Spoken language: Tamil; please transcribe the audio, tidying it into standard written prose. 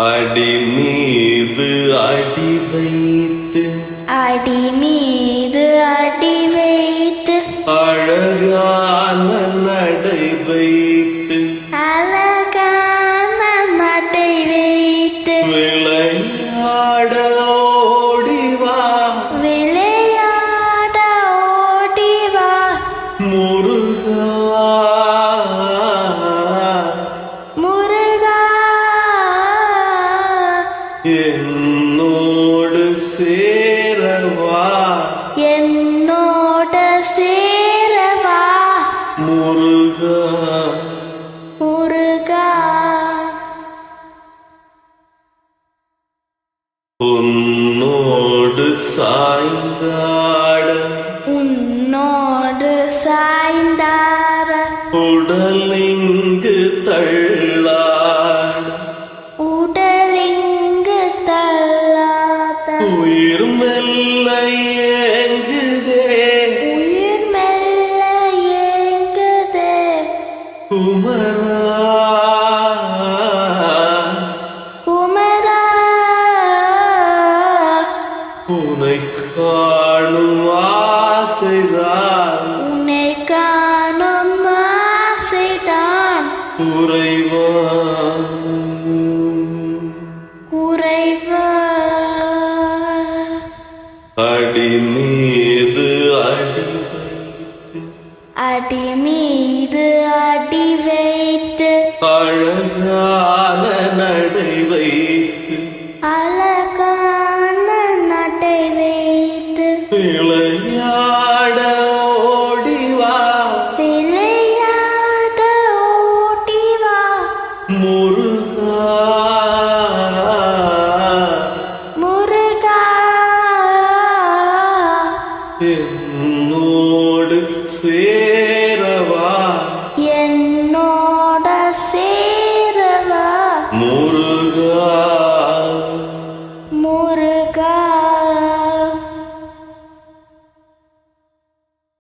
அடி மீது அடி வைத்து அடி மீது அடி வைத்து அழகான நடை வைத்து அழகான நடை வைத்து விளையாட ஓடிவா விளையாட ஓடிவா முருகா முருகா என்னோடு சேரவா என்னோட சேரவா முருகா முருகா உன்னோடு சாய்ந்தாட உன்னோடு சாய்ந்தார உடலிங்கு தள்ளாட உடலிங்கு தள்ளாத உயிர் மெல்ல ஏங்குதே உயிர் மெல்ல ஏங்குதே குமரா குமரா உனை காணும் ஆசைதான் உன்னை காணும் ஆசைதான் குறைவான் குறைவா அடி மீது அடி அடி மீது அடி வைத்து அழகான நடை வைத்து அழகான நடை வைத்து விளையாட ஓடிவா விளையாட ஓடிவா முருகா முருகா என்னோடு